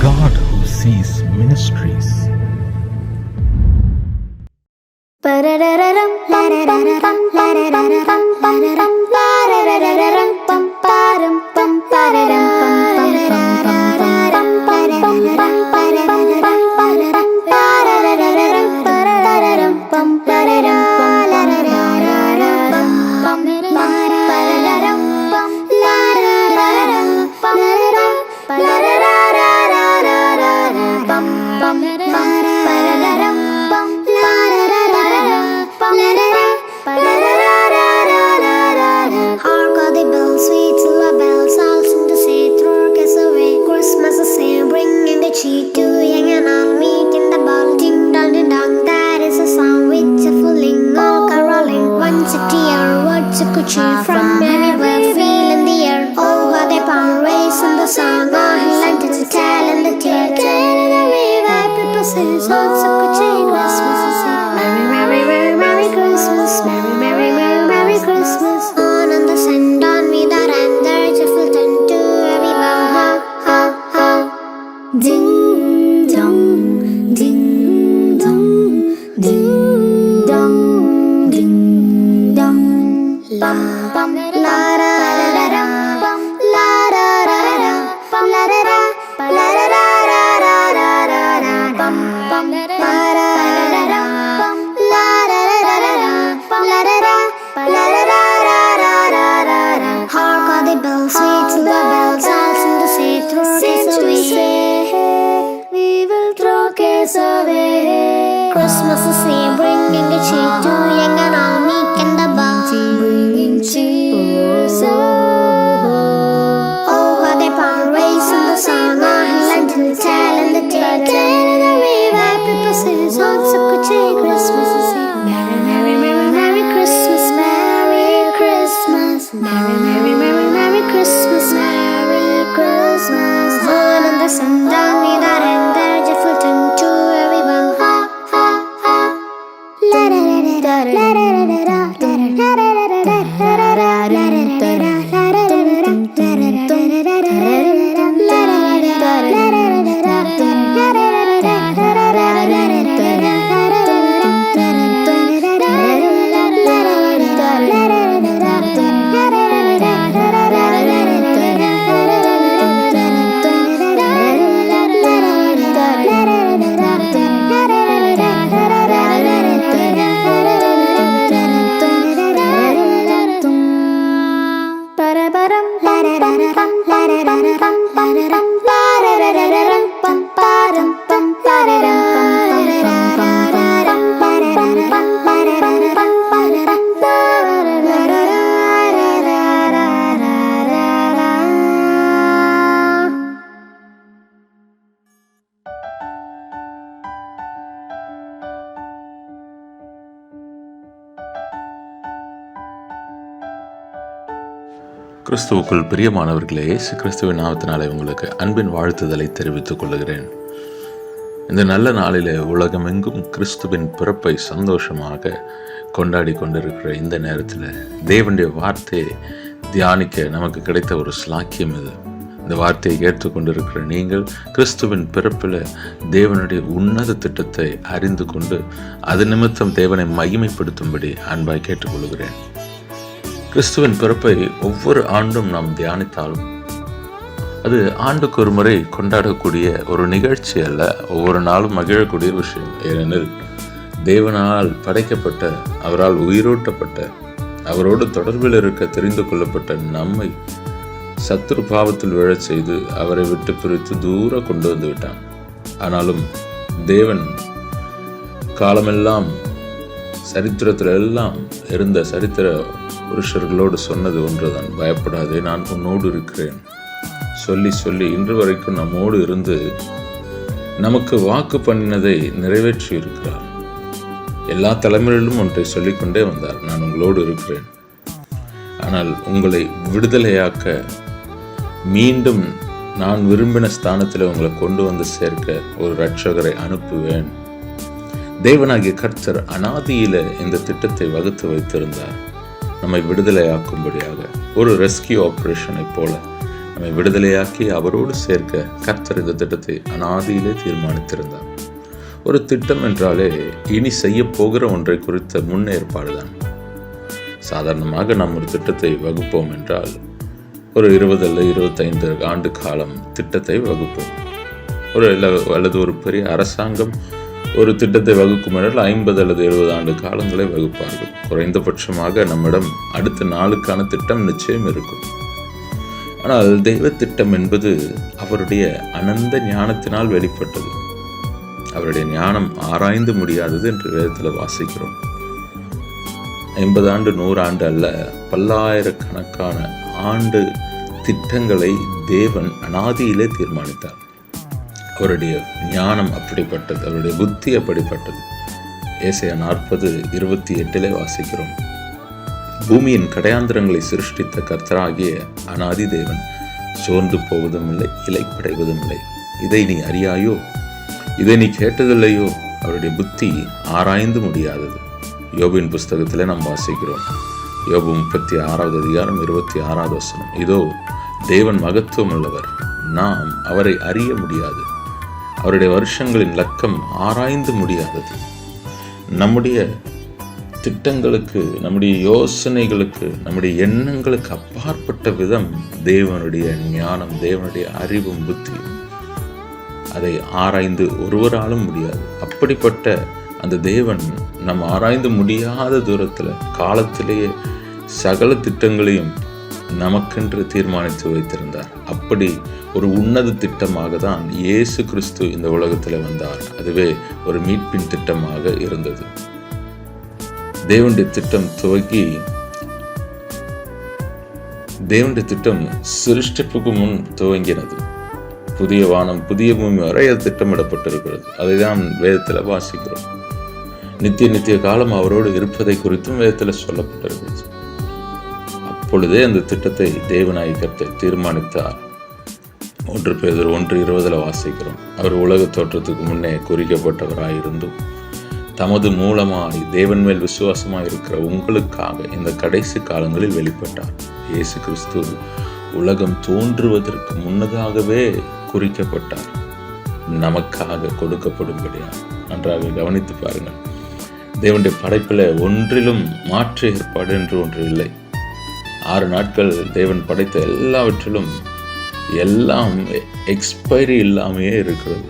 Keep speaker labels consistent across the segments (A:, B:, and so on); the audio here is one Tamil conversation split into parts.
A: God who sees ministries.
B: From everywhere, feel in the air. Oh, how they pound, race in the song. Oh, he lent it to tell in the tear. Tell in the river, people say, so Christmas is here. Merry, merry, merry, merry Christmas. Merry, merry, merry, merry Christmas. On and the send on me that and there, cheerful turn to everyone. Ha, ha, ha. Ding dong, ding dong, ding dong, ding dong. Bum bum la da da da da bum la da da da da bum la da da la da da da da da da bum bum la da da da da bum la da da da da bum la da da la da da da da da. Hark all the bells, sweet silver bells, all seem to say, throw kiss away. We will throw kiss away. Christmas is here, bringing a cheer to young and all, meek and the bold. Cheers, oh, how they pound, race in the song, oh, lent in the tell in the tear, tell in the river, people say, so Christmas is here. Merry, merry, merry, merry Christmas, Merry Christmas, Merry, merry, merry, merry Christmas, Merry Christmas. On and the sun down me that and there, joyful turn to everyone. Ha, ha, ha. La da da da da da da da da da da.
C: கிறிஸ்துவுக்குள் பிரியமானவர்களே, இயேசு கிறிஸ்துவின் நாமத்தினாலே உங்களுக்கு அன்பின் வாழ்த்துதலை தெரிவித்துக் கொள்கிறேன். இந்த நல்ல நாளிலே உலகமெங்கும் கிறிஸ்துவின் பிறப்பை சந்தோஷமாக கொண்டாடி கொண்டிருக்கிற இந்த நேரத்தில் தேவனுடைய வார்த்தையை தியானிக்க நமக்கு கிடைத்த ஒரு ஸ்லாக்கியம் இது. இந்த வார்த்தையை ஏற்றுக்கொண்டிருக்கிற நீங்கள் கிறிஸ்துவின் பிறப்பில் தேவனுடைய உன்னத திட்டத்தை அறிந்து கொண்டு அது நிமித்தம் தேவனை மகிமைப்படுத்தும்படி அன்பாய் கேட்டுக்கொள்கிறேன். கிறிஸ்துவின் பிறப்பை ஒவ்வொரு ஆண்டும் நாம் தியானித்தாலும் அது ஆண்டுக்கு ஒரு முறை கொண்டாடக்கூடிய ஒரு நிகழ்ச்சி அல்ல, ஒவ்வொரு நாளும் மகிழக்கூடிய விஷயம். ஏனெனில் தேவனால் படைக்கப்பட்ட, அவரால் உயிரோட்டப்பட்ட, அவரோடு தொடர்பில் இருக்க தெரிந்து கொள்ளப்பட்ட நம்மை சத்துரு பாவத்தில் விழச் செய்து அவரை விட்டு பிரித்து தூர கொண்டு வந்து விட்டான். ஆனாலும் தேவன் காலமெல்லாம் சரித்திரத்தில் எல்லாம் இருந்த சரித்திர புருஷர்களோடு சொன்னது ஒன்றுதான், பயப்படாதே, நான் உன்னோடு இருக்கிறேன் சொல்லி சொல்லி இன்று வரைக்கும் நம்மோடு இருந்து நமக்கு வாக்கு பண்ணினதை நிறைவேற்றி இருக்கிறார். எல்லா தலைமுறையிலும் ஒன்றை சொல்லிக்கொண்டே வந்தார், நான் உங்களோடு இருக்கிறேன். ஆனால் உங்களை விடுதலையாக்க மீண்டும் நான் விரும்பின ஸ்தானத்தில் உங்களை கொண்டு வந்து சேர்க்க ஒரு இரட்சகரை அனுப்புவேன். தேவனாகிய கர்த்தர் அனாதியில இந்த திட்டத்தை வகுத்து வைத்திருந்தார். நம்மை விடுதலையாக்கும்படியாக ஒரு ரெஸ்கியூ ஆபரேஷனை போல நம்மை விடுதலையாக்கி அவரோடு சேர்க்க கர்த்தர் இந்த திட்டத்தை அனாதியிலே தீர்மானித்திருந்தார். ஒரு திட்டம் என்றாலே இனி செய்ய போகிற ஒன்றை குறித்த முன்னேற்பாடுதான். சாதாரணமாக நாம் ஒரு திட்டத்தை வகுப்போம் என்றால் ஒரு 20 அல்லது 25 ஆண்டு காலம் திட்டத்தை வகுப்போம். அல்லது ஒரு பெரிய அரசாங்கம் ஒரு திட்டத்தை வகுக்கும் என்றால் 50 அல்லது 70 ஆண்டு காலங்களை வகுப்பார்கள். குறைந்தபட்சமாக நம்மிடம் அடுத்த நாளுக்கான திட்டம் நிச்சயம் இருக்கும். ஆனால் தெய்வ திட்டம் என்பது அவருடைய அனந்த ஞானத்தினால் வெளிப்பட்டது. அவருடைய ஞானம் ஆராய்ந்து முடியாதது என்று வேதத்தில் வாசிக்கிறோம். 50 ஆண்டு 100 ஆண்டு அல்ல, பல்லாயிரக்கணக்கான ஆண்டு திட்டங்களை தேவன் அனாதியிலே தீர்மானித்தார். அவருடைய ஞானம் அப்படிப்பட்டது, அவருடைய புத்தி அப்படிப்பட்டது. ஏசாயா 40:28 வாசிக்கிறோம். பூமியின் கடையாந்திரங்களை சிருஷ்டித்த கர்த்தராகிய அனாதி தேவன் சோர்ந்து போவதும் இல்லை, இலைப்படைவதும் இல்லை. இதை நீ அறியாயோ? இதை நீ கேட்டதில்லையோ? அவருடைய புத்தி ஆராய்ந்து முடியாதது. யோபின் புஸ்தகத்தில் நாம் வாசிக்கிறோம். யோபு 36:26. இதோ தேவன் மகத்துவம் உள்ளவர், நாம் அவரை அறிய முடியாது. அவருடைய வருஷங்களின் லக்கம் ஆராய்ந்து முடியாதது. நம்முடைய திட்டங்களுக்கு, நம்முடைய யோசனைகளுக்கு, நம்முடைய எண்ணங்களுக்கு அப்பாற்பட்ட விதம் தேவனுடைய ஞானம், தேவனுடைய அறிவும் புத்தியும். அதை ஆராய்ந்து ஒருவராலும் முடியாது. அப்படிப்பட்ட அந்த தேவன் நம்ம ஆராய்ந்து முடியாத தூரத்தில் காலத்திலேயே சகல திட்டங்களையும் நமக்கென்று தீர்மானித்து வைத்திருந்தார். அப்படி ஒரு உன்னத திட்டமாக தான் இயேசு கிறிஸ்து இந்த உலகத்தில் வந்தார். அதுவே ஒரு மீட்பின் திட்டமாக இருந்தது. தேவனுடைய திட்டம் சிருஷ்டிப்புக்கு முன் துவங்கினது. புதிய வானம் புதிய பூமி வரை அது திட்டமிடப்பட்டிருக்கிறது. அதை தான் வேதத்தில் வாசிக்கிறோம். நித்திய காலம் அவரோடு இருப்பதை குறித்தும் வேதத்தில் சொல்லப்பட்டிருக்கிறது. அப்பொழுதே அந்த திட்டத்தை தேவனாய் கர்த்தர் தீர்மானித்தார். 1 பேதுரு 1:20 வாசிக்கிறோம். அவர் உலக தோற்றத்துக்கு முன்னே குறிக்கப்பட்டவராயிருந்தும் தமது மூலமாய் தேவன் மேல் விசுவாசமாய் இருக்கிற உங்களுக்காக இந்த கடைசி காலங்களில் வெளிப்பட்டார். இயேசு கிறிஸ்து உலகம் தோன்றுவதற்கு முன்னதாகவே குறிக்கப்பட்டார், நமக்காக கொடுக்கப்படும்படியாக. நன்றாக கவனித்து பாருங்கள். தேவனுடைய படைப்பில் ஒன்றிலும் மாற்று ஏற்பாடு என்று ஒன்று இல்லை. 6 நாட்கள் தேவன் படைத்த எல்லாவற்றிலும் எல்லாம் எக்ஸ்பைரி இல்லாமையே இருக்கிறது.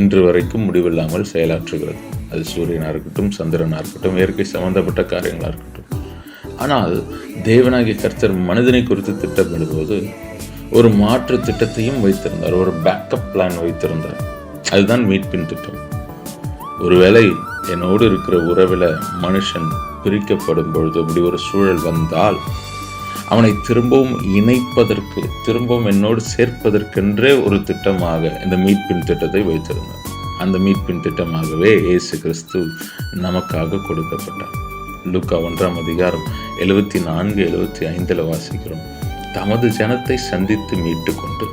C: இன்று வரைக்கும் முடிவில்லாமல் செயலாற்றுகிறது. அது சூரியனாக இருக்கட்டும், சந்திரனாக இருக்கட்டும், இயற்கை சம்பந்தப்பட்ட காரியங்களாக இருக்கட்டும். ஆனால் தேவனாகிய கர்த்தர் மனிதனை குறித்து திட்டமிடும்போது ஒரு மாற்று திட்டத்தையும் வைத்திருந்தார், ஒரு பேக்கப் பிளான் வைத்திருந்தார். அதுதான் மீட்பின் திட்டம். ஒருவேளை என்னோடு இருக்கிற உறவில் மனுஷன் பிரிக்கப்படும் பொழுது அப்படி ஒரு சூழல் வந்தால் அவனை திரும்பவும் இணைப்பதற்கு, திரும்பவும் என்னோடு சேர்ப்பதற்கென்றே ஒரு திட்டமாக இந்த மீட்பின் திட்டத்தை வைத்திருந்தார். அந்த மீட்பின் திட்டமாகவே இயேசு கிறிஸ்து நமக்காக கொடுக்கப்பட்டார். லூக்கா 1:74-75 வாசிக்கிறோம். தமது ஜனத்தை சந்தித்து மீட்டு கொண்டு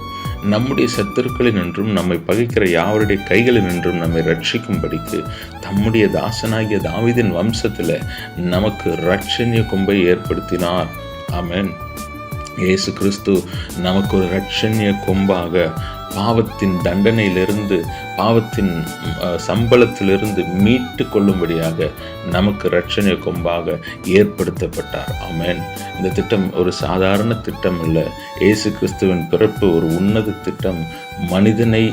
C: நம்முடைய சத்துருக்களினின்றும் நம்மை பகைக்கிற யாவருடைய கைகளினின்றும் நம்மை ரட்சிக்கும்படிக்கு தம்முடைய தாசனாகிய தாவீதின் வம்சத்தில் நமக்கு இரட்சணிய கொம்பை ஏற்படுத்தினார். ஆமென். இயேசு கிறிஸ்து நமக்கு ஒரு இரட்சணிய கொம்பாக பாவத்தின் தண்டனையிலிருந்து, பாவத்தின் சம்பளத்திலிருந்து மீட்டு கொள்ளும்படியாக நமக்கு இரட்சணிய கொம்பாக ஏற்படுத்தப்பட்டார். ஆமென். இந்த திட்டம் ஒரு சாதாரண திட்டம் இல்லை. இயேசு கிறிஸ்துவின் பிறப்பு ஒரு உன்னத திட்டம், மனிதனை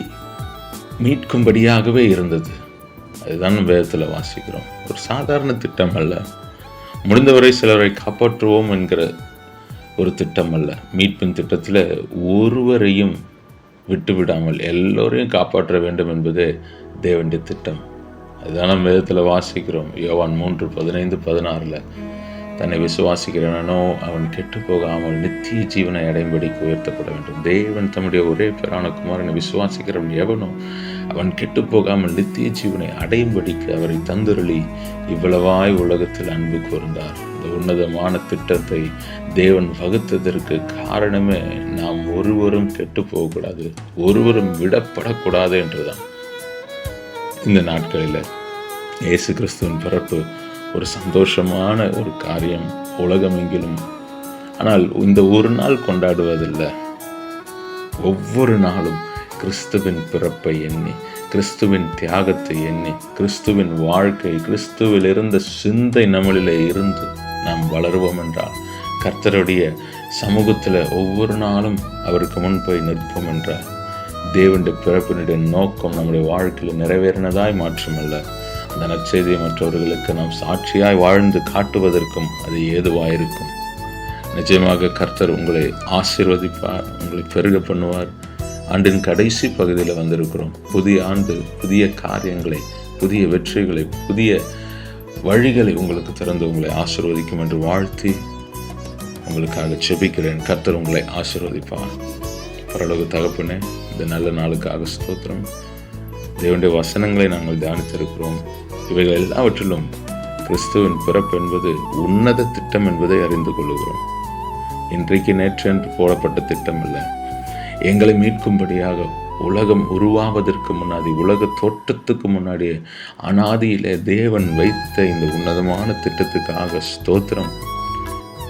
C: மீட்கும்படியாகவே இருந்தது. அதுதான் வேதத்தில் வாசிக்கிறோம். ஒரு சாதாரண திட்டம் அல்ல. முடிந்தவரை சிலரை காப்பாற்றுவோம் என்கிற ஒரு திட்டம் அல்ல. மீட்பின் திட்டத்தில் ஒருவரையும் விட்டுவிடாமல் எல்லோரையும் காப்பாற்ற வேண்டும் என்பதே தேவனுடைய திட்டம். அதுதான் நம்ம வேதத்தில் வாசிக்கிறோம். யோவான் 3:15-16 தன்னை விசுவாசிக்கிறவனோ அவன் கெட்டு போகாமல் நித்திய ஜீவனை அடையும்படிக்கு உயர்த்தப்பட வேண்டும். தேவன் தம்முடைய ஒரே பேரான குமாரனை விசுவாசிக்கிறவன் எவனோ அவன் கெட்டு போகாமல் நித்திய ஜீவனை அடையும்படிக்கு அவரை தந்துருளி இவ்வளவாய் உலகத்தில் அன்பு கூர்ந்தார். இந்த உன்னதமான திட்டத்தை தேவன் வகுத்ததற்கு காரணமே நாம் ஒருவரும் கெட்டு போகக்கூடாது, ஒருவரும் விடப்படக்கூடாது என்றுதான். இந்த நாட்களில் இயேசு கிறிஸ்துவின் பிறப்பு ஒரு சந்தோஷமான ஒரு காரியம் உலகமெங்கிலும். ஆனால் இந்த ஒரு நாள் கொண்டாடுவதில்லை, ஒவ்வொரு நாளும் கிறிஸ்துவின் பிறப்பை எண்ணி, கிறிஸ்துவின் தியாகத்தை எண்ணி, கிறிஸ்துவின் வாழ்க்கை, கிறிஸ்துவில் இருந்த சிந்தை நம்மளிலே இருந்து நாம் வளருவோம் என்றால், கர்த்தருடைய சமூகத்தில் ஒவ்வொரு நாளும் அவருக்கு முன் போய் நிற்போம் என்றால், தேவனுடைய பிறப்பினுடைய நோக்கம் நம்முடைய வாழ்க்கையில் நிறைவேறினதாய் மாற்றமல்ல, அந்த நற்செய்தியை மற்றவர்களுக்கு நாம் சாட்சியாய் வாழ்ந்து காட்டுவதற்கும் அது ஏதுவாயிருக்கும். நிச்சயமாக கர்த்தர் உங்களை ஆசீர்வதிப்பார், உங்களை பெருக பண்ணுவார். ஆண்டின் கடைசி பகுதியில் வந்திருக்கிறோம். புதிய ஆண்டு புதிய காரியங்களை, புதிய வெற்றிகளை, புதிய வழிகளை உங்களுக்கு திறந்து உங்களை ஆசீர்வதிக்கும் என்று வாழ்த்தி உங்களுக்காக செபிக்கிறேன். கர்த்தர் உங்களை ஆசீர்வதிப்பார். பரலோக தகப்பனே, இந்த நல்ல நாளுக்காக ஸ்தோத்திரம். தேவனுடைய வசனங்களை நாங்கள் தியானித்திருக்கிறோம். இவைகள் எல்லாவற்றிலும் கிறிஸ்துவின் பிறப்பு என்பது உன்னத திட்டம் என்பதை அறிந்து கொள்ளுகிறோம். இன்றைக்கு நேற்றென்று போடப்பட்ட திட்டம் இல்லை. எங்களை மீட்கும்படியாக உலகம் உருவாவதற்கு முன்னாடி, உலக தோற்றத்துக்கு முன்னாடியே அனாதியிலே தேவன் வைத்த இந்த உன்னதமான திட்டத்துக்காக ஸ்தோத்திரம்.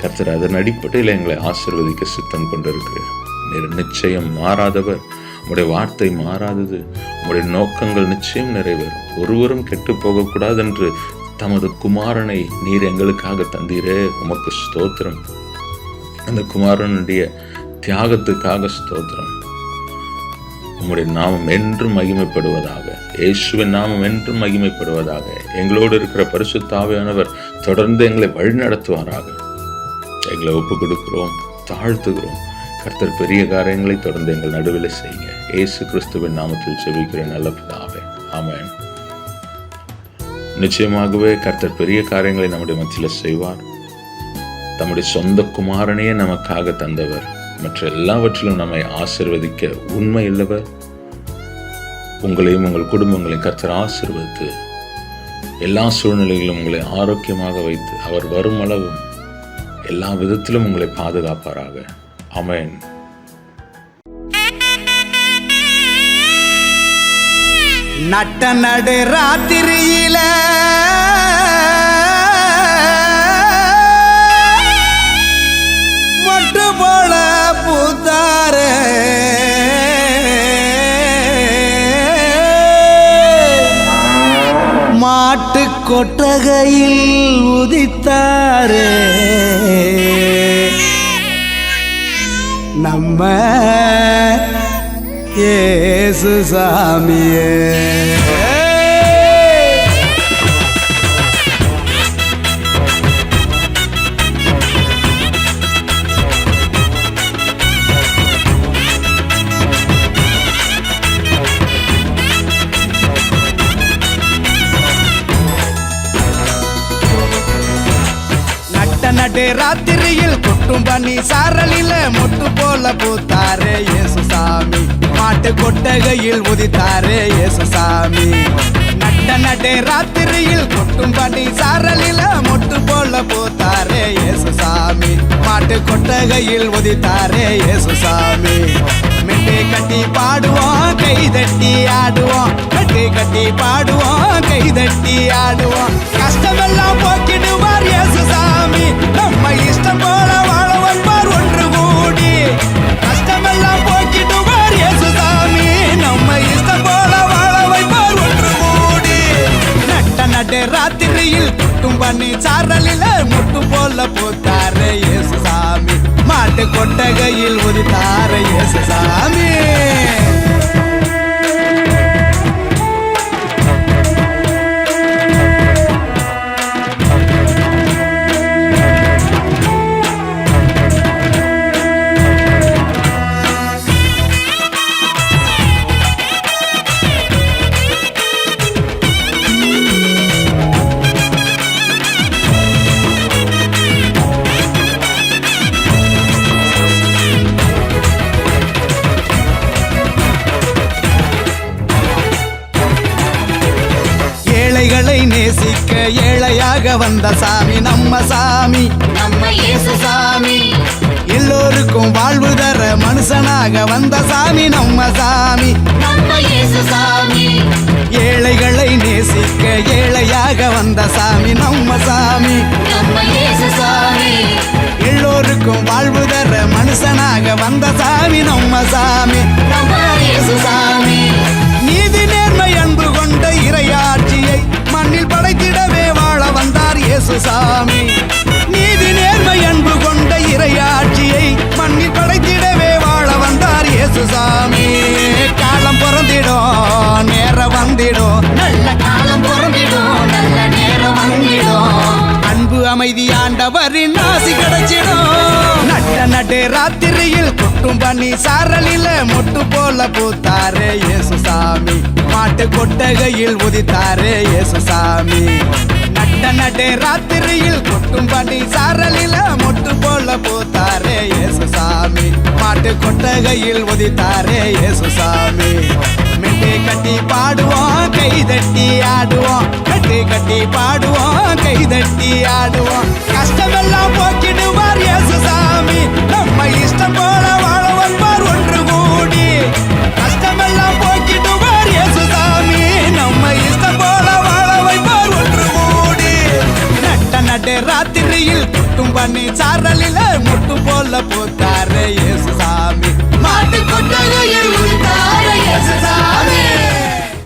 C: கர்த்தர் அதன் அடிப்படையில் எங்களை ஆசீர்வதிக்க சித்தம் கொண்டிருக்கிறீர். நீர் நிச்சயம் மாறாதவர். உம்முடைய வார்த்தை மாறாதது. உம்முடைய நோக்கங்கள் நிச்சயம் நிறைவேறும். ஒருவரும் கெட்டு போகக்கூடாது என்று தமது குமாரனை நீர் எங்களுக்காக தந்தீரே, உமக்கு ஸ்தோத்திரம். அந்த குமாரனுடைய தியாகத்துக்காக ஸ்தோத்திரம். உம்முடைய நாமம் என்றும் மகிமைப்படுவதாக. இயேசுவின் நாமம் என்றும் மகிமைப்படுவதாக. எங்களோடு இருக்கிற பரிசுத்த ஆவியானவர் தொடர்ந்து எங்களை வழிநடத்துவாராக. எங்களை ஒப்பு கொடுக்கிறோம், தாழ்த்துகிறோம். கர்த்தர் பெரிய காரியங்களை தொடர்ந்து எங்கள் நடுவில் செய்யுங்க. இயேசு கிறிஸ்துவின் நாமத்தில் செபிக்கிறேன் நல்ல பிதாவே, ஆமென். நிச்சயமாகவே கர்த்தர் பெரிய காரியங்களை நம்முடைய மத்தியில் செய்வார். தம்முடைய சொந்த குமாரனையே நமக்காக தந்தவர். மற்ற எல்லாவற்றிலும் நம்மை ஆசீர்வதிக்க உண்மை இல்லவர். உங்களையும் உங்கள் குடும்பங்களையும் கர்த்தர் ஆசீர்வதித்து எல்லா சூழ்நிலைகளிலும் உங்களை ஆரோக்கியமாக வைத்து அவர் வரும் அளவும் எல்லா விதத்திலும் உங்களை பாதுகாப்பாராக. ஆமென்.
D: நட்ட நடு ராத்திரியில மொட்டு போல பூத்தாரே, மாட்டு கொட்டகையில் உதித்தாரே, நம்ம இயேசு சாமியே. நடு ராத்திரியில் கொட்டும் பனி சாரலில மொட்டு போல பூத்தாரே இயேசு சாமி, மாட்டு கொட்டகையில் உதித்தாரே இயேசு சாமி. நடு ராத்திரியில் கொட்டும் பனி சாரலில மொட்டு போல பூத்தாரே இயேசு சாமி, மாட்டு கொட்டகையில் உதித்தாரே இயேசு சாமி. மெட்டை கட்டி பாடுவோம், கை தட்டி ஆடுவோம், மெட்டை கட்டி பாடுவோம், கை தட்டி ஆடுவோம். கஷ்டமெல்லாம் போக்கிடுவார் இயேசு சாமி, நம்ம இஷ்டம் போல வாழ வைப்பார் ஒன்று கூடி. கஷ்டமெல்லாம் போக்கிடுவார் இயேசு சாமி, நம்ம இஷ்டம் போல வாழ வைப்பார் ஒன்று கூடி. நடு ராத்திரியில் கொட்டும் பண்ணி சாரலில முட்டு போல பூத்தாரே இயேசு சாமி, மாட்டு கொட்டகையில் உதித்தாரே இயேசு சாமி. ஏழைகளை நேசிக்க ஏழையாக வந்த சாமி நம்ம சாமி,
E: நம்ம இயேசு சாமி.
D: எல்லோருக்கும் வாழ்வு தர மனுஷனாக வந்த சாமி நம்ம சாமி,
E: நம்ம இயேசு சாமி.
D: ஏழைகளை நேசிக்க ஏழையாக வந்த சாமி நம்ம சாமி,
E: நம்ம இயேசு சாமி.
D: எல்லோருக்கும் வாழ்வு தர மனுஷனாக புருஷனாக வந்த சாமி நம்ம சாமி
E: நம்ம இயேசு சாமி.
D: நீதி நேர்மை அன்பு கொண்ட இறையாட்சியை மண்ணில் படைத்திடவே வாழ வந்தார் இயேசு சாமி. நீதி நேர்மை அன்பு கொண்ட இறையாட்சியை மண்ணில் படைத்திடவே வாழ வந்தார் இயேசு சாமி. காலம் பிறந்திடும் நேரம் வந்திடும்,
E: நல்ல காலம் பொறந்திடும், நல்ல நேரம் வந்திடும்.
D: அன்பு அமைதி ஆண்டவரின் ஆசி கிடைச்சிடும். நட்டு ராத்திரியில் கொட்டும் பனி சாரலில மொட்டு போல பூத்தாரே இயேசு சாமி. மாட்டு கொட்டகையில் உதித்தாரே இயேசு சாமி. நட்டு ராத்திரியில் கொட்டும் பனி சாரலில மொட்டு போல பூத்தாரே இயேசு சாமி. மாட்டு கொட்டகையில் உதித்தாரே இயேசு சாமி. மெட்டு கட்டி பாடுவோம் கை தட்டி ஆடுவோம், கட்டி கட்டி பாடுவோம் கை தட்டி ஆடுவோம். கஷ்டமெல்லாம் போக்கிடுவார் இயேசு சாமி. நம்ம இஷ்டம் போல வாழ வைப்பார் ஒன்று கூடி. கஷ்டமெல்லாம் போக்கிடுவார் இயேசு சாமி. நம்ம இஷ்டம் போல வாழ வைப்பார் ஒன்று கூடி. நட்டு ராத்திரியில் கொட்டும் பண்ணி சாரலில முட்டு போல போத்த